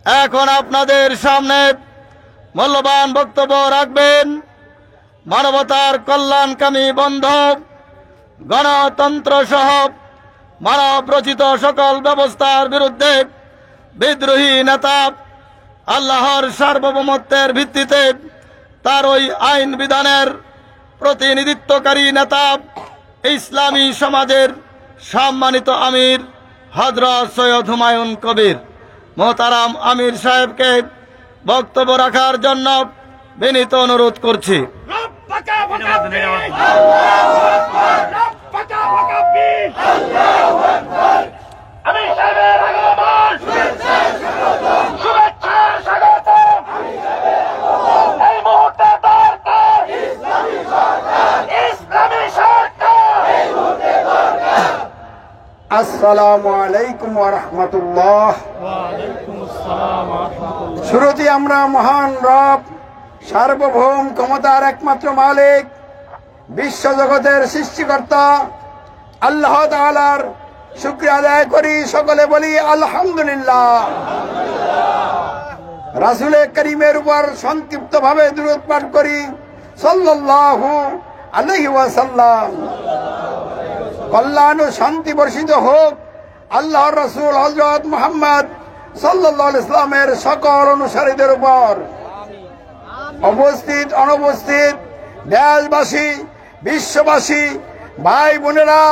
এখন আপনাদের সামনে মূল্যবান বক্তব্য রাখবেন মানবতার কল্যাণকামী বন্ধু, গণতন্ত্র সহ মানব রচিত সকল ব্যবস্থার বিরুদ্ধে বিদ্রোহী নেতা, আল্লাহর সার্বভৌমত্বের ভিত্তিতে তার ওই আইন বিধানের প্রতিনিধিত্বকারী নেতা, ইসলামী সমাজের সম্মানিত আমির হযরত সৈয়দ হুমায়ুন কবির। মোহতারাম আমির সাহেবকে বক্তব্য রাখার জন্য বিনীত অনুরোধ করছি। আসসালামু আলাইকুম ওয়া রাহমাতুল্লাহ। শুরুতে আমরা মহান রব, সার্বভৌম ক্ষমতার একমাত্র মালিক, বিশ্বজগতের সৃষ্টিকর্তা আল্লাহ তাআলার শুকরিয়া আদায় করি। সকলে বলি আলহামদুলিল্লাহ। রাসূল করিমের উপর সংক্ষিপ্ত ভাবে দুরূদ পাঠ করি, সাল্লাল্লাহু আলাইহি ওয়াসাল্লাম। কল্যাণ ও শান্তি বর্ষিত হোক আল্লাহর রাসূল হযরত মুহাম্মদ সাল্লাল্লাহু আলাইহি ওয়াসাল্লামের সকল অনুসারীদের উপর। উপস্থিত অনুপস্থিত দেশবাসী, বিশ্ববাসী, ভাই বোনেরা,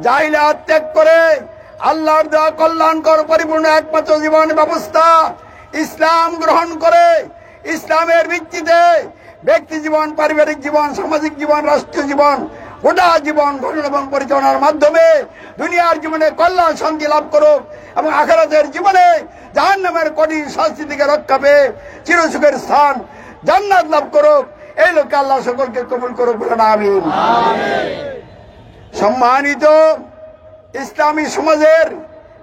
জাহিলিয়াত ত্যাগ করে আল্লাহর দেওয়া কল্যাণকর পরিপূর্ণ একমাত্র জীবন ব্যবস্থা ইসলাম গ্রহণ করে ইসলামের ভিত্তিতে ব্যক্তি জীবন, পারিবারিক জীবন, সামাজিক জীবন, রাষ্ট্রীয় জীবন, গোটা জীবন গঠন এবং পরিচালনার মাধ্যমে দুনিয়ার জীবনে কল্যাণ শান্তি লাভ করুক এবং আখিরাতের জীবনে জাহান্নামের কঠিন শাস্তি থেকে রক্ষা পেয়ে চিরসুখের স্থান জান্নাত লাভ করুক। এই লোকে আল্লাহ সকলকে কবুল করুক, বলেন আমিন। সম্মানিত ইসলামী সমাজের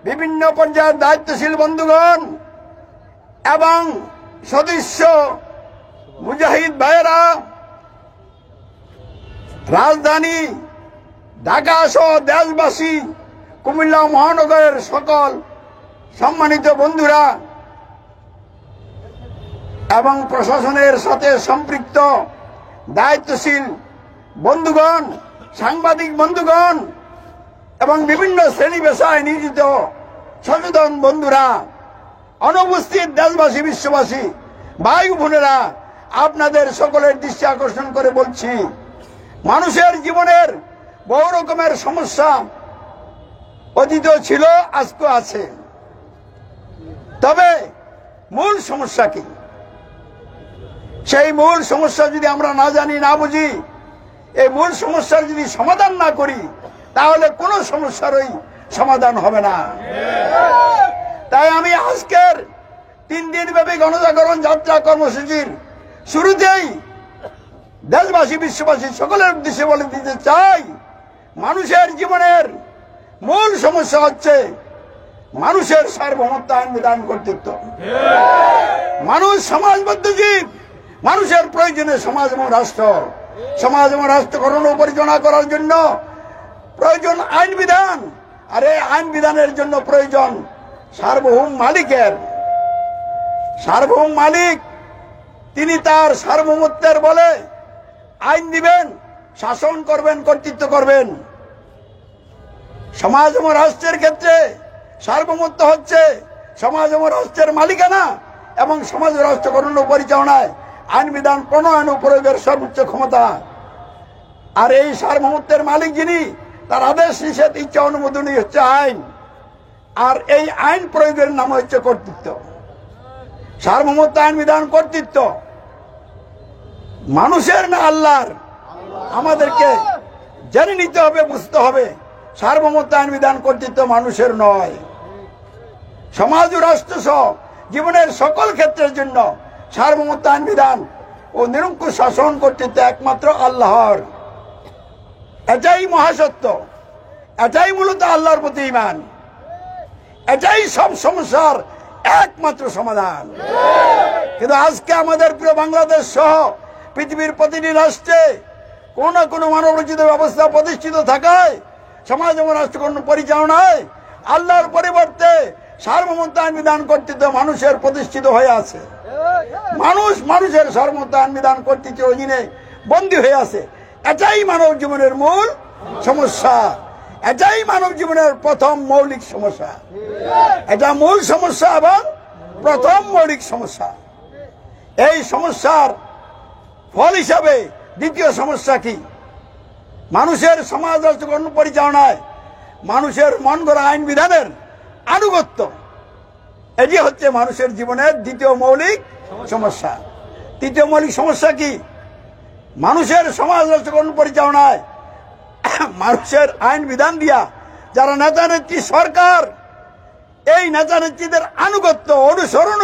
বিভিন্ন পর্যায়ের দায়িত্বশীল বন্ধুগণ এবং সদস্য মুজাহিদ ভাইয়েরা, রাজধানী ঢাকা সহ দেশবাসী, কুমিল্লা মহানগরের সকল সম্মানিত বন্ধুরা এবং প্রশাসনের সাথে সম্পৃক্ত দায়িত্বশীল বন্ধুগণ, সাংবাদিক বন্ধুগণ এবং বিভিন্ন শ্রেণী পেশায় নিয়োজিত সচেতন বন্ধুরা, অনুপস্থিত দেশবাসী, বিশ্ববাসী, ভাই বোনেরা, আপনাদের সকলের দৃষ্টি আকর্ষণ করে বলছি, মানুষের জীবনের বহু রকমের সমস্যা অতীত ছিল, আজকে আছে। তবে মূল সমস্যা কি? সেই মূল সমস্যা যদি আমরা না জানি, না বুঝি, এই মূল সমস্যার যদি সমাধান না করি, তাহলে কোনো সমস্যারই সমাধান হবে না। তাই আমি আজকের 3 দিনব্যাপী গণজাগরণ যাত্রা কর্মসূচির শুরুতেই দেশবাসী, বিশ্ববাসী সকলের উদ্দেশ্যে বলে দিতে চাই, মানুষের জীবনের মূল সমস্যা হচ্ছে মানুষের সার্বভৌমত্ব, আইন বিধান, কর্তৃত্ব। মানুষ সমাজবদ্ধ জীব, মানুষের প্রয়োজনে সমাজ এবং রাষ্ট্র, সমাজ এবং রাষ্ট্র গঠন ও পরিচালনা করার জন্য প্রয়োজন আইন বিধান, আর এই আইন বিধানের জন্য প্রয়োজন সার্বভৌম মালিকের। সার্বভৌম মালিক তিনি তার সার্বভৌমত্বের বলে আইন দিবেন, শাসন করবেন, কর্তৃত্ব করবেন। সমাজ এবং রাষ্ট্রের ক্ষেত্রে সার্বভৌমত্ব হচ্ছে সমাজ এবং রাষ্ট্রের মালিকানা এবং সমাজ রাষ্ট্র গঠন ও পরিচালনায় আইন বিধান প্রণয়ন ও প্রয়োগের সর্বোচ্চ ক্ষমতা। আর এই সার্বভৌমত্বের মালিক যিনি, তার আদেশ নিষেধ, ইচ্ছা, অনুমোদনই হচ্ছে আইন। আর এই আইন প্রয়োগের নাম হচ্ছে কর্তৃত্ব। সার্বভৌমত্ব, আইন বিধান, কর্তৃত্ব মানুষের না আল্লাহর? আমাদেরকে জেনে নিতে হবে, বুঝতে হবে, সার্বভৌমত্ব, আইন বিধান, কর্তৃত্ব মানুষের নয়। সমাজ ও রাষ্ট্র সহ জীবনের সকল ক্ষেত্রের জন্য সার্বভৌমত্ব, আইন বিধান ও নিরঙ্কুশ শাসন কর্তৃত্ব একমাত্র আল্লাহর। এটাই মহাসত্য, এটাই মূলত আল্লাহর প্রতি ঈমান, এটাই সব সমস্যার একমাত্র সমাধান। কিন্তু আজকে আমাদের প্রিয় বাংলাদেশ সহ পৃথিবীর প্রতিটি রাষ্ট্রে কোন না কোনো মানব রচিত ব্যবস্থা প্রতিষ্ঠিত থাকায় সমাজ এবং রাষ্ট্র পরিচালনায় আল্লাহর পরিবর্তে সার্বভৌমত্ব আইন বিধান কর্তৃত্ব মানুষের প্রতিষ্ঠিত হয়ে আছে। মানুষ মানুষের সার্বভৌমত্ব আইন বিধান কর্তৃত্বের অধীনে বন্দী হয়ে আছে। এটাই মানব জীবনের মূল সমস্যা, এটাই মানব জীবনের প্রথম মৌলিক সমস্যা। এটা মূল সমস্যা এবং প্রথম মৌলিক সমস্যা। এই সমস্যার ফল হিসাবে দ্বিতীয় সমস্যা কি? মানুষের সমাজ রাষ্ট্র পরিচালনায় মানুষের মন গড়া আইন বিধানের আনুগত্য, এটি হচ্ছে মানুষের জীবনের দ্বিতীয় মৌলিক সমস্যা। তৃতীয় মৌলিক সমস্যা কি? মানুষের সমাজ রাষ্ট্র পরিচালনায় মানুষের আইন বিধান দিয়া যারা নেতা নেত্রী সরকার, এই নেতা নেত্রীদের আনুগত্য অনুসরণ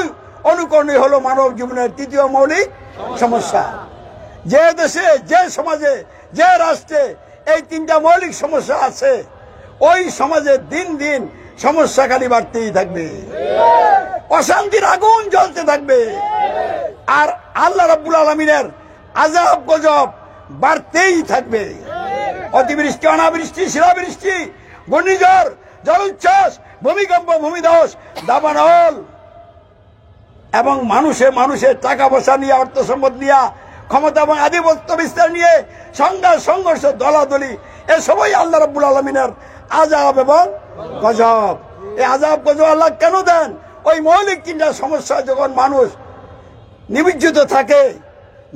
অনুকরণই হলো মানব জীবনের তৃতীয় মৌলিক সমস্যা। যে দেশে, যে সমাজে, যে রাষ্ট্রে এই তিনটা মৌলিক সমস্যা আছে, ওই সমাজে দিন দিন সমস্যা খালি বাড়তেই থাকবে, অশান্তির আগুন জ্বলতে থাকবে, আর আল্লাহ রাব্বুল আলামিনের আযাব গজব বাড়তেই থাকবে। অতিবৃষ্টি, অনাবৃষ্টি, শিলাবৃষ্টি, ঘূর্ণিঝড়, জলোচ্ছ্বাস, ভূমিকম্প, ভূমিধস, দাবানল এবং মানুষের টাকা পয়সা নিয়ে, অর্থ সম্পদ নিয়ে, ক্ষমতা এবং আধিপত্য বিস্তার নিয়ে সংঘাত, সংঘর্ষ, দলাদলি, এসবই আল্লাহ রাব্বুল আলামিনের আযাব এবং গজব। এই আযাব গজব আল্লাহ কেন দেন? ওই মৌলিক তিনটা সমস্যা যখন মানুষ নিমজ্জিত থাকে,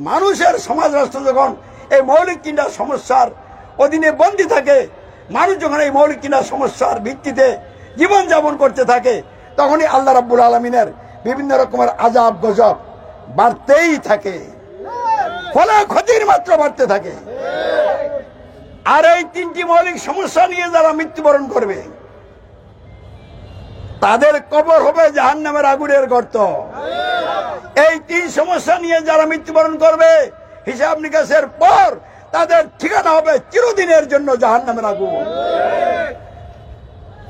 মানুষের সমাজ রাষ্ট্র যখন এই মৌলিক তিনটা সমস্যার অধীনে বন্দী থাকে, মানুষ যখন এই মৌলিক তিনটা সমস্যার ভিত্তিতে জীবন যাপন করতে থাকে, তখনই আল্লাহ রাব্বুল আলামিনের বিভিন্ন রকমের আযাব গজব বাড়তেই থাকে, ফলে ক্ষতির মাত্রা বাড়তে থাকে। আর এই তিনটি মৌলিক সমস্যা নিয়ে যারা মৃত্যুবরণ করবে, তাদের কবর হবে জাহান্নামের আগুনের গর্ত। এই তিন সমস্যা নিয়ে যারা মৃত্যুবরণ করবে, হিসাব নিকাশের পর তাদের ঠিকানা হবে চিরদিনের জন্য জাহান্নামের আগুন।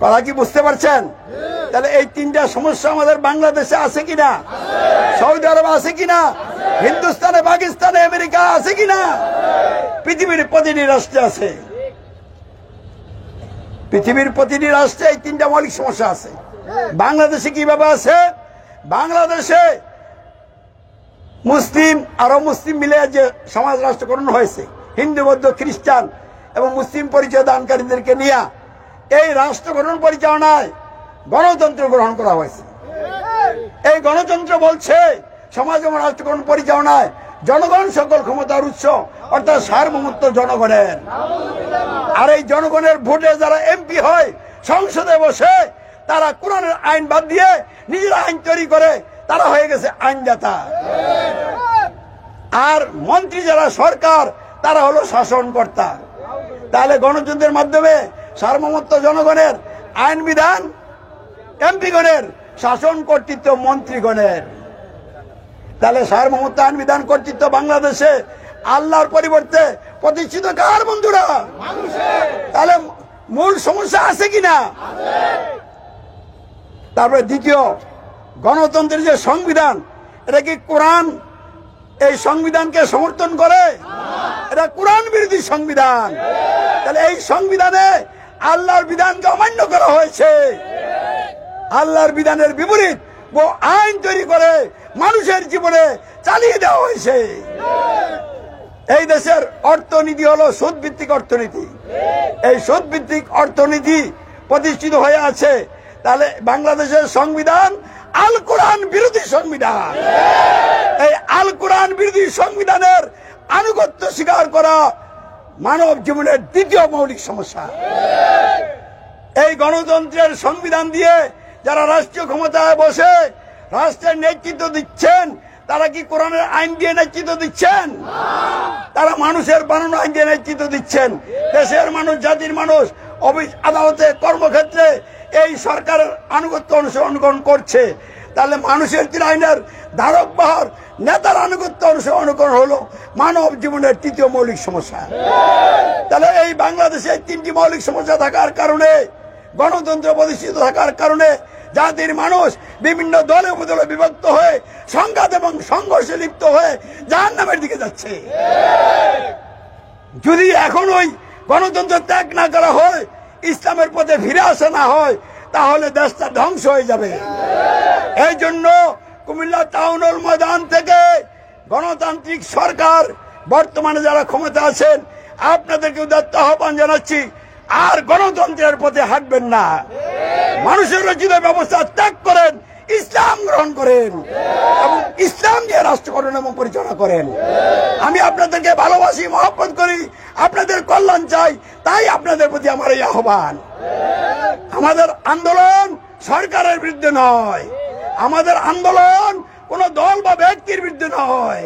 কথা কি বুঝতে পারছেন? তাহলে এই তিনটা সমস্যা আমাদের বাংলাদেশে আছে কিনা, সৌদি আরবে আছে কিনা, হিন্দুস্তানে, পাকিস্তানে, আমেরিকা আছে কিনা, পৃথিবীর প্রতিটি রাষ্ট্রে আছে। পৃথিবীর প্রতিটি রাষ্ট্রে এই তিনটা মৌলিক সমস্যা আছে। বাংলাদেশে কিভাবে আছে? বাংলাদেশে মুসলিম, আরো মুসলিম মিলে যে সমাজ রাষ্ট্রকরণ হয়েছে, হিন্দু, বৌদ্ধ, খ্রিস্টান এবং মুসলিম পরিচয় দানকারীদেরকে নিয়ে এই রাষ্ট্রগঠন পরিচালনায় গণতন্ত্র গ্রহণ করা হয়েছে। এই গণতন্ত্র বলছে সমাজ এবং রাষ্ট্রগঠন পরিচালনায় জনগণ সকল ক্ষমতার উৎস, অর্থাৎ সার্বভৌমত্ব জনগণের। আর এই জনগণের ভোটে যারা এমপি হয়, সংসদে বসে, তারা কোরআনের আইন বাদ দিয়ে নিজেরা আইন তৈরি করে, তারা হয়ে গেছে আইনদাতা। আর মন্ত্রী যারা সরকার, তারা হলো শাসনকর্তা। তাহলে গণতন্ত্রের মাধ্যমে সার্বভৌমত্ব জনগণের, আইন বিধান এমপিগণের, শাসন কর্তৃত্ব মন্ত্রীগণের। তাহলে সার্বভৌমত্ব আইন বিধান কর্তৃত্ব বাংলাদেশে আল্লাহর পরিবর্তে প্রতিষ্ঠিত কার বন্ধুরা? তাহলে মূল সমস্যা আছে কিনা? তারপরে দ্বিতীয়, গণতন্ত্রের যে সংবিধান, এটা কি কোরআন এই সংবিধানকে সমর্থন করে? এটা কোরআন বিরোধী সংবিধান। তাহলে এই সংবিধানে আল্লাহর বিধানকে অমান্য করা হয়েছে। আল্লাহর বিধানের বিপরীত ও আইন তৈরি করে মানুষের জীবনে চালিয়ে দেওয়া হয়েছে। এই দেশের অর্থনীতি হলো সুদভিত্তিক অর্থনীতি। এই সুদভিত্তিক অর্থনীতি প্রতিষ্ঠিত হয়ে আছে। তাহলে বাংলাদেশের সংবিধান আল কোরআন বিরোধী সংবিধান। এই আল কোরআন বিরোধী সংবিধানের আনুগত্য স্বীকার করা মানব জীবনের দ্বিতীয় মৌলিক সমস্যা। এই গণতন্ত্রের সংবিধান দিয়ে যারা রাষ্ট্রীয় ক্ষমতায় বসে রাষ্ট্রের নেতৃত্ব দিচ্ছেন, তারা কি কোরআনের আইন দিয়ে নেতৃত্ব দিচ্ছেন? তারা মানুষের বানানো আইন দিয়ে নেতৃত্ব দিচ্ছেন। দেশের মানুষ, জাতির মানুষ অফিস আদালতে, কর্মক্ষেত্রে এই সরকারের আনুগত্য অনুকরণ করছে। তাহলে মানুষের আইনের ধারক বাহক নেতার আনুগত্য অনুকরণ হলো মানব জীবনের তৃতীয় মৌলিক সমস্যা। তাহলে এই বাংলাদেশে তিনটি মৌলিক সমস্যা থাকার কারণে, গণতন্ত্র প্রতিষ্ঠিত থাকার কারণে জাতির মানুষ বিভিন্ন দলে উপদলে বিভক্ত হয়ে সংঘাত এবং সংঘর্ষে লিপ্ত হয়ে জাহান্নামের দিকে যাচ্ছে। যদি এখন ওই গণতন্ত্র ত্যাগ না করা হয়, ইসলামের পথে ফিরে আসা না হয়, তাহলে দেশটা ধ্বংস হয়ে যাবে। এই জন্য কুমিল্লা টাউন হল ময়দান থেকে গণতান্ত্রিক সরকার বর্তমানে যারা ক্ষমতা আছেন আপনাদেরকে উদাত্ত আহ্বান জানাচ্ছি, আর গণতন্ত্রের পথে হাঁটবেন না। মানুষের রচিত ব্যবস্থা ত্যাগ করেন, ইসলাম গ্রহণ করেন এবং ইসলাম দিয়ে রাষ্ট্র গঠন এবং পরিচালনা করেন। আমি আপনাদেরকে ভালোবাসি, মহব্বত করি, আপনাদের কল্যাণ চাই, তাই আপনাদের প্রতি আমার এই আহ্বান। আমাদের আন্দোলন সরকারের বিরুদ্ধে নয়, আমাদের আন্দোলন কোন দল বা ব্যক্তির বিরুদ্ধে নয়,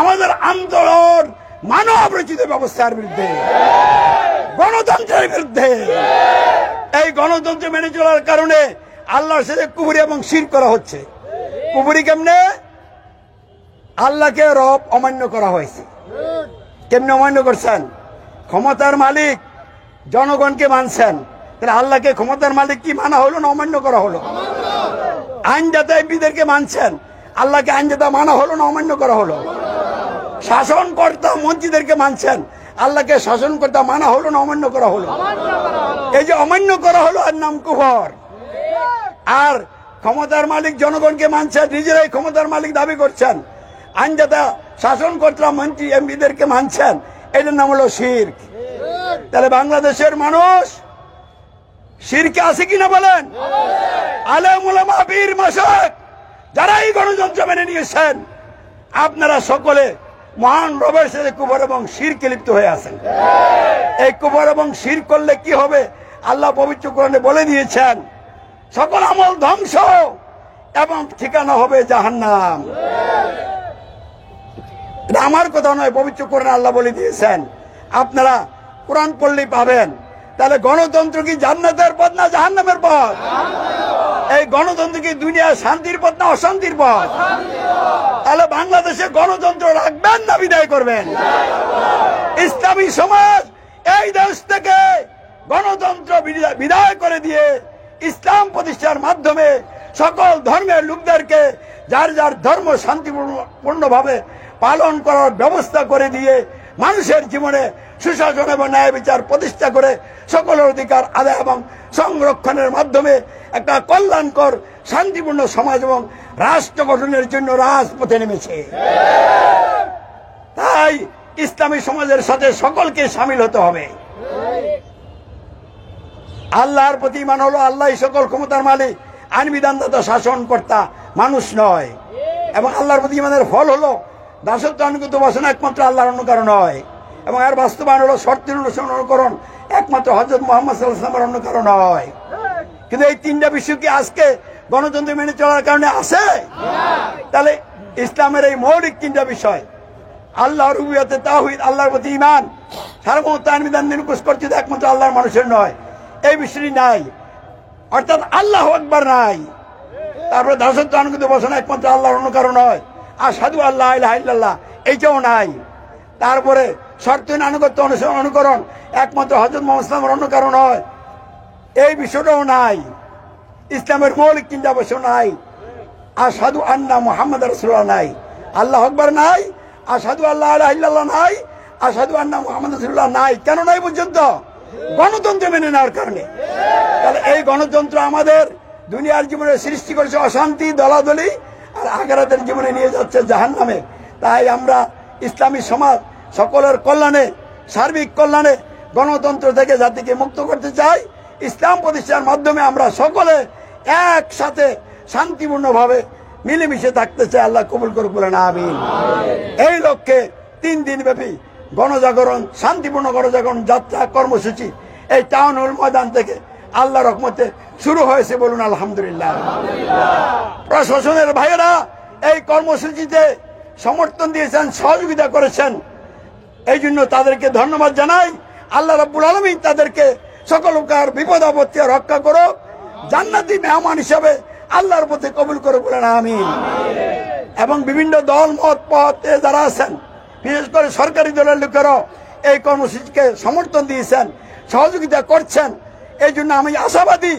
আমাদের আন্দোলন মানব রচিত ব্যবস্থার বিরুদ্ধে, গণতন্ত্রের বিরুদ্ধে। এই গণতন্ত্র মেনে চলার কারণে আল্লাহর সাথে কুফরি এবং শিরক করা হচ্ছে। কুফরি কেমনে? আল্লাহকে রব অমান্য করা হয়েছে। কেমনে অমান্য করছেন? ক্ষমতার মালিক জনগণকে মানছেন, তাহলে আল্লাহকে ক্ষমতার মালিক কি মানা হলো না অমান্য করা হলো? আইনদাতা এমপিদেরকে মানছেন, আল্লাহকে আইনদাতা মানা হলো না অমান্য করা হলো? শাসনকর্তা মন্ত্রীদেরকে মানছেন, আল্লাহকে শাসনকর্তা মানা হলো না অমান্য করা হলো? এই যে অমান্য করা হলো আর নাম কুফর। আর ক্ষমতার মালিক জনগণকে মানছেন, নিজেরাই ক্ষমতার মালিক দাবি করছেন, আইনদাতা শাসনকর্তা মন্ত্রী এমপিদেরকে মানছেন, এটার নাম হলো শিরক। তাহলে বাংলাদেশের মানুষ শিরকে আছে কিনা বলেন? আলেম ওলামা পীর মাশায়েখ যারা এই গণতন্ত্র মেনে নিয়েছেন, আপনারা সকলে মহান রবের সাথে কুফর এবং শিরকে লিপ্ত হয়ে আছেন। এই কুফর এবং শিরক করলে কি হবে? আল্লাহ পবিত্র কোরআনে বলে দিয়েছেন, সকল আমল ধ্বংস এবং ঠিকানা হবে জাহান্নাম। এটা আমার কথা নয়, পবিত্র কোরআনে আল্লাহ বলে দিয়েছেন। আপনারা কোরআন পড়লেই পাবেন। তাহলে গণতন্ত্র কি জান্নাতের পথ না জাহান্নামের পথ? এই গণতন্ত্র কি দুনিয়ার শান্তির পথ না অশান্তির পথ? তাহলে বাংলাদেশে গণতন্ত্র রাখবেন না বিদায় করবেন? ইসলামী সমাজ এই দেশ থেকে গণতন্ত্র বিদায় করে দিয়ে ইসলাম প্রতিষ্ঠার মাধ্যমে সকল ধর্মের লোকদেরকে যার যার ধর্ম শান্তিপূর্ণভাবে পালন করার ব্যবস্থা করে দিয়ে মানুষের জীবনে সুশাসন এবং ন্যায় বিচার প্রতিষ্ঠা করে সকলের অধিকার আদায় এবং সংরক্ষণের মাধ্যমে একটা কল্যাণকর শান্তিপূর্ণ সমাজ এবং রাষ্ট্র গঠনের জন্য রাজপথে নেমেছে। তাই ইসলামী সমাজের সাথে সকলকে সামিল হতে হবে। আল্লাহর প্রতি ইমান হলো আল্লাহ সকল ক্ষমতার মালিক, আইন বিধানদাতা, শাসনকর্তা, মানুষ নয়। এবং আল্লাহর প্রতি ইমানের ফল হলো দাসত্ব আনুগত্য বাসনা একমাত্র আল্লাহর অনুকরণ হয়, এবং এর বাস্তবায়ন হলো শর্তের অনুকরণ একমাত্র হযরত মুহাম্মদ সাল্লাল্লাহু আলাইহি ওয়াসাল্লামের অনুকরণ হয়। কিন্তু এই তিনটা বিষয় কি আজকে গণতন্ত্র মেনে চলার কারণে আছে? তাহলে ইসলামের এই মৌলিক তিনটা বিষয়, আল্লাহর রুবুবিয়তে তাওহীদ, আল্লাহর প্রতি ঈমান, সার্বভৌমত্ব আইন বিধান নিরঙ্কুশ কর্তৃত্ব একমাত্র আল্লাহর, মানুষের নয়, এই বিষয়টি নাই। অর্থাৎ আল্লাহু আকবার নাই। তারপরে দাসত্ব আনুগত্য বাসনা একমাত্র আল্লাহর অনুকরণ হয়, আশহাদু আল্লা ইলাহা ইল্লাল্লাহ এইটাও নাই। তারপরে শর্তহীন আনুগত্য অনুকরণ একমাত্র হযরত মুহাম্মদ সাল্লাল্লাহু আলাইহি ওয়াসাল্লামের অনুকরণ হয়, এই বিষয়টাও নাই। ইসলামের মৌলিক তিনটা বিষয় নাই। আশহাদু আন্না মুহাম্মাদ রাসূলুল্লাহ নাই, আল্লাহু আকবার নাই, আশহাদু আল্লা ইলাহা ইল্লাল্লাহ নাই, আশহাদু আন্না মুহাম্মাদ রাসূলুল্লাহ নাই। কেন নাই পর্যন্ত? গণতন্ত্র মেনে নেওয়ার কারণে। তাহলে এই গণতন্ত্র আমাদের দুনিয়ার জীবনে সৃষ্টি করেছে অশান্তি, দলাদলি, আর আখিরাতের জীবনে নিয়ে যাচ্ছে জাহান্নামে। তাই আমরা ইসলামী সমাজ সকলের কল্যাণে, সার্বিক কল্যাণে গণতন্ত্র থেকে জাতিকে মুক্ত করতে চাই। ইসলাম প্রতিষ্ঠার মাধ্যমে আমরা সকলে একসাথে শান্তিপূর্ণভাবে মিলেমিশে থাকতে চাই। আল্লাহ কবুল করুক, বলেন আমিন। এই লক্ষ্যে 3 দিন ব্যাপী গণজাগরণ, শান্তিপূর্ণ গণজাগরণ যাত্রা কর্মসূচি এই টাউন হল ময়দান থেকে আল্লাহ রহমতে শুরু হয়েছে, বলুন আলহামদুলিল্লাহ। প্রশাসনের ভাইয়েরা এই কর্মসূচিতে সমর্থন দিয়েছেন, সহযোগিতা করেছেন, এই জন্য তাদেরকে ধন্যবাদ জানাই। আল্লাহ রাব্বুল আলামিন তাদেরকে সকল প্রকার বিপদ আপত্তি রক্ষা করো, জান্নাতি মেহমান হিসাবে আল্লাহর পথে কবুল করে, বলেন আমিন। এবং বিভিন্ন দল মত পথে যারা আছেন, বিশেষ করে সরকারি দলের লোকেরাও এই কর্মসূচিকে সমর্থন দিয়েছেন, সহযোগিতা করছেন। এই জন্য আমি আশাবাদী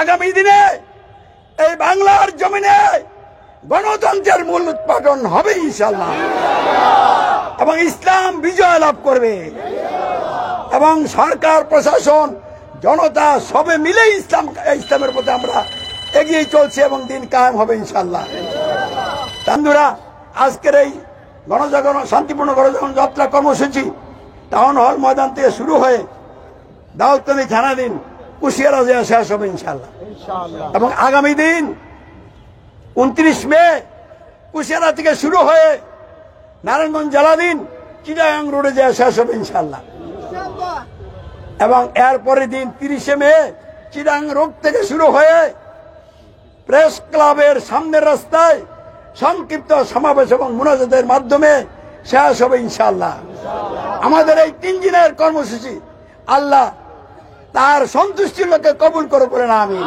আগামী দিনে এই বাংলার জমিনে গণতন্ত্রের মূল উৎপাদন হবে ইনশাআল্লাহ, এবং ইসলাম বিজয় লাভ করবে, এবং সরকার প্রশাসন জনতা সবে মিলে ইসলামের পথে আমরা এগিয়ে চলছি এবং দিন কায়েম হবে ইনশাআল্লাহ। বন্ধুরা, আজকের এই গণজাগরণ শান্তিপূর্ণ গণজাগরণ যাত্রা কর্মসূচি টাউন হল ময়দান থেকে শুরু হয়ে দাউদকান্দি থানাধীন কুশিয়ারা জেলা শেষ হবে ইনশাআল্লাহ। এবং আগামী দিন 29 মে কুশিয়ারা থেকে শুরু হয়ে নারায়ণগঞ্জ জেলাধীন চিটাগাং রোডে যায় শেষ হবে ইনশাআল্লাহ। এবং এরপরের দিন 30 মে চিটাগাং রোড থেকে শুরু হয়ে প্রেস ক্লাবের সামনের রাস্তায় সংক্ষিপ্ত সমাবেশ এবং মুনাজাতের মাধ্যমে শেষ হবে ইনশাআল্লাহ। আমাদের এই 3 দিনের কর্মসূচি আল্লাহ তার সন্তুষ্টির লোকে কবুল করে বলেন আমিন।